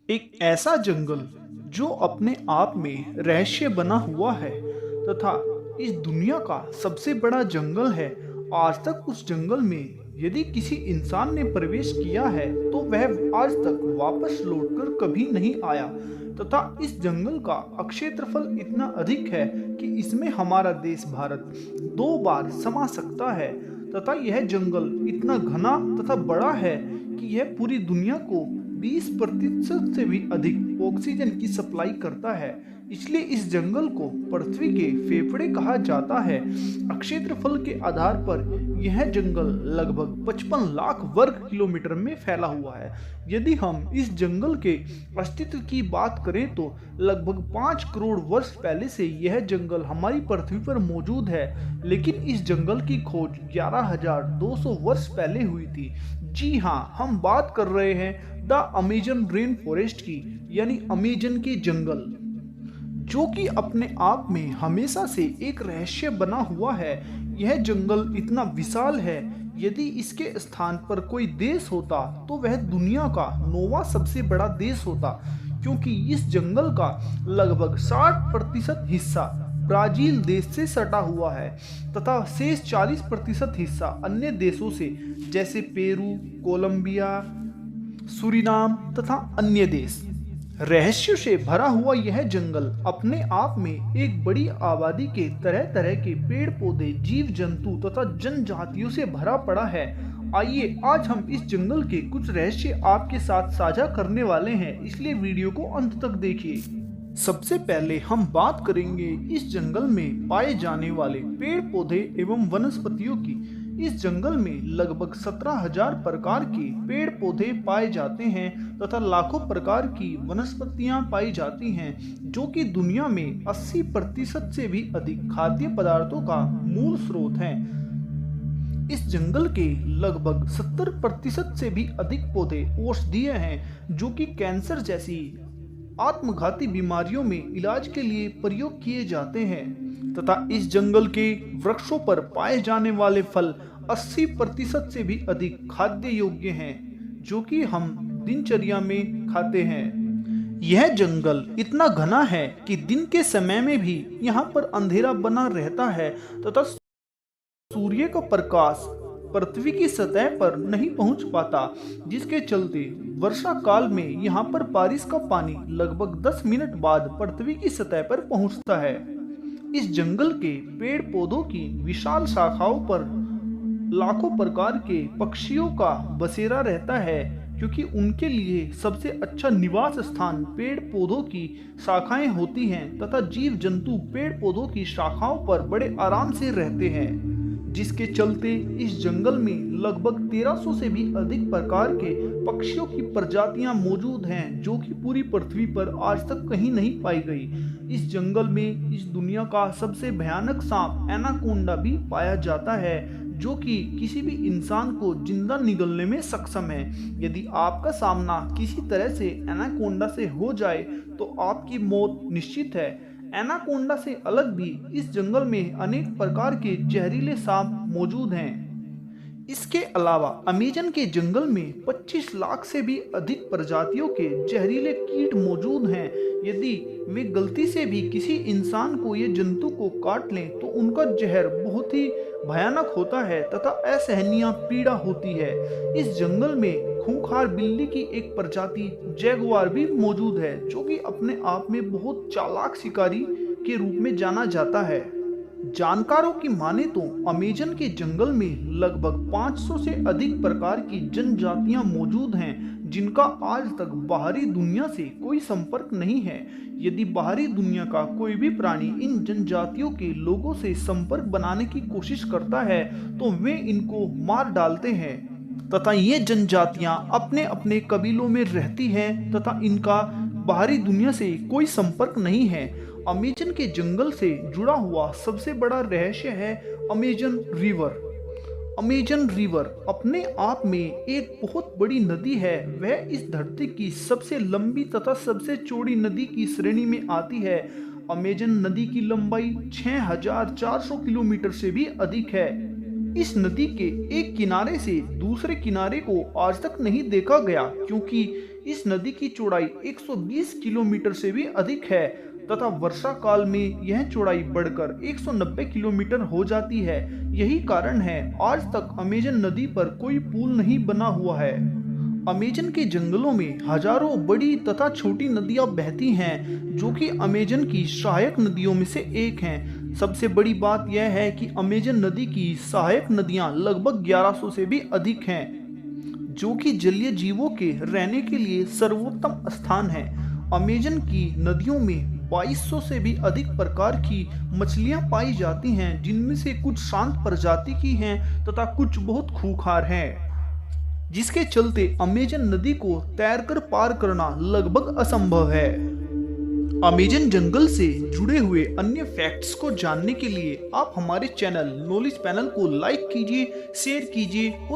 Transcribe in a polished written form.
एक ऐसा जंगल जो अपने आप में रहस्य बना हुआ है तथा इस दुनिया का सबसे बड़ा जंगल है। आज तक उस जंगल में यदि किसी इंसान ने प्रवेश किया है तो वह आज तक वापस लौटकर कभी नहीं आया तथा इस जंगल का क्षेत्रफल इतना अधिक है कि इसमें हमारा देश भारत 2 बार समा सकता है तथा यह जंगल इतना घना तथा बड़ा है कि यह पूरी दुनिया को 20% से भी अधिक ऑक्सीजन की सप्लाई करता है। इसलिए इस जंगल को पृथ्वी के फेफड़े कहा जाता है। क्षेत्रफल के आधार पर यह जंगल लगभग 55 लाख वर्ग किलोमीटर में फैला हुआ है। यदि हम इस जंगल के अस्तित्व की बात करें तो लगभग 5 करोड़ वर्ष पहले से यह जंगल हमारी पृथ्वी पर मौजूद है, लेकिन इस जंगल की खोज 11,200 वर्ष पहले हुई थी। जी हाँ, हम बात कर रहे हैं द अमेजन रेन फॉरेस्ट की, यानी अमेजन के जंगल, जो कि अपने आप में हमेशा से एक रहस्य बना हुआ है। यह जंगल इतना विशाल है, यदि इसके स्थान पर कोई देश होता तो वह दुनिया का 9वां सबसे बड़ा देश होता, क्योंकि इस जंगल का लगभग 60% हिस्सा ब्राजील देश से सटा हुआ है तथा शेष 40% हिस्सा अन्य देशों से, जैसे पेरू, कोलंबिया, सूरीनाम तथा अन्य देश। रहस्यों से भरा हुआ यह जंगल अपने आप में एक बड़ी आबादी के तरह तरह के पेड़ पौधे, जीव जंतु तथा जनजातियों से भरा पड़ा है। आइए आज हम इस जंगल के कुछ रहस्य आपके साथ साझा करने वाले हैं, इसलिए वीडियो को अंत तक देखिए। सबसे पहले हम बात करेंगे इस जंगल में पाए जाने वाले पेड़ पौधे एवं वनस्पतियों की। इस जंगल में लगभग 17,000 प्रकार के पेड़ पौधे पाए जाते हैं तथा लाखों प्रकार की वनस्पतियां पाई जाती हैं, जो कि दुनिया में 80% से भी अधिक खाद्य पदार्थों का मूल स्रोत हैं। इस जंगल के लगभग 70% से भी अधिक पौधे औषधीय हैं, जो कि कैंसर जैसी आत्मघाती बीमारियों में इलाज के लिए प्रयोग किए जाते हैं तथा इस जंगल के वृक्षों पर पाए जाने वाले फल 80% से भी अधिक खाद्य योग्य हैं, जो कि हम दिनचर्या में खाते हैं। यह जंगल इतना घना है कि दिन के समय में भी यहाँ पर अंधेरा बना रहता है तथा सूर्य का प्रकाश पृथ्वी की सतह पर नहीं पहुंच पाता, जिसके चलते वर्षा काल में यहाँ पर बारिश का पानी लगभग 10 मिनट बाद पृथ्वी की सतह पर पहुंचता है। इस जंगल के पेड़ पौधों की विशाल शाखाओं पर लाखों प्रकार के पक्षियों का बसेरा रहता है, क्योंकि उनके लिए सबसे अच्छा निवास स्थान पेड़ पौधों की शाखाएं होती हैं तथा जीव जंतु पेड़ पौधों की शाखाओं पर बड़े आराम से रहते हैं, जिसके चलते इस जंगल में लगभग 1300 से भी अधिक प्रकार के पक्षियों की प्रजातियां मौजूद हैं, जो कि पूरी पृथ्वी पर आज तक कहीं नहीं पाई गई। इस जंगल में इस दुनिया का सबसे भयानक सांप एनाकोंडा भी पाया जाता है, जो कि किसी भी इंसान को जिंदा निगलने में सक्षम है। यदि आपका सामना किसी तरह से एनाकोंडा से हो जाए तो आपकी मौत निश्चित है। एनाकोंडा से अलग भी इस जंगल में अनेक प्रकार के जहरीले सांप मौजूद हैं। इसके अलावा अमेजन के जंगल में 25 लाख से भी अधिक प्रजातियों के जहरीले कीट मौजूद हैं। यदि वे गलती से भी किसी इंसान को ये जंतु को काट लें तो उनका जहर बहुत ही भयानक होता है तथा असहनीय पीड़ा होती है। इस जंगल में खूंखार बिल्ली की एक प्रजाति जैगुआर भी मौजूद है, जो कि अपने आप में बहुत चालाक शिकारी के रूप में जाना जाता है। जानकारों की माने तो अमेजन के जंगल में लगभग 500 से अधिक प्रकार की जनजातियां मौजूद हैं, जिनका आज तक बाहरी दुनिया से कोई संपर्क नहीं है। यदि बाहरी दुनिया का कोई भी प्राणी इन जनजातियों के लोगों से संपर्क बनाने की कोशिश करता है तो वे इनको मार डालते हैं तथा ये जनजातियां अपने अपने कबीलों में रहती हैं तथा इनका बाहरी दुनिया से कोई संपर्क नहीं है। अमेजन के जंगल से जुड़ा हुआ सबसे बड़ा रहस्य है अमेजन रिवर। अमेजन रिवर अपने आप में एक बहुत बड़ी नदी है। वह इस धरती की सबसे लंबी तथा सबसे चौड़ी नदी की श्रेणी में आती है। अमेजन नदी की लंबाई 6,400 किलोमीटर से भी अधिक है। इस नदी के एक किनारे से दूसरे किनारे को आज तक नहीं देखा गया, क्योंकि इस नदी की चौड़ाई 120 किलोमीटर से भी अधिक है तथा वर्षा काल में यह चौड़ाई बढ़कर 190 किलोमीटर हो जाती है। यही कारण है आज तक अमेजन नदी पर कोई पुल नहीं बना हुआ है। अमेजन के जंगलों में हजारों बड़ी तथा छोटी नदियां बहती हैं, जो कि अमेजन की सहायक नदियों में से एक हैं। सबसे बड़ी बात यह है कि अमेजन नदी की सहायक नदियां लगभग 1100 से भी अधिक हैं, जो कि जलीय जीवों के रहने के लिए सर्वोत्तम स्थान है। अमेजन की नदियों में 2200 से भी अधिक प्रकार की मछलियां पाई जाती हैं, जिनमें से कुछ शांत प्रजाति की हैं तथा कुछ बहुत खूंखार हैं, जिसके चलते अमेजन नदी को तैरकर पार करना लगभग असंभव है। अमेजन जंगल से जुड़े हुए अन्य फैक्ट्स को जानने के लिए आप हमारे चैनल नॉलेज पैनल को लाइक कीजिए, शेयर कीजिए।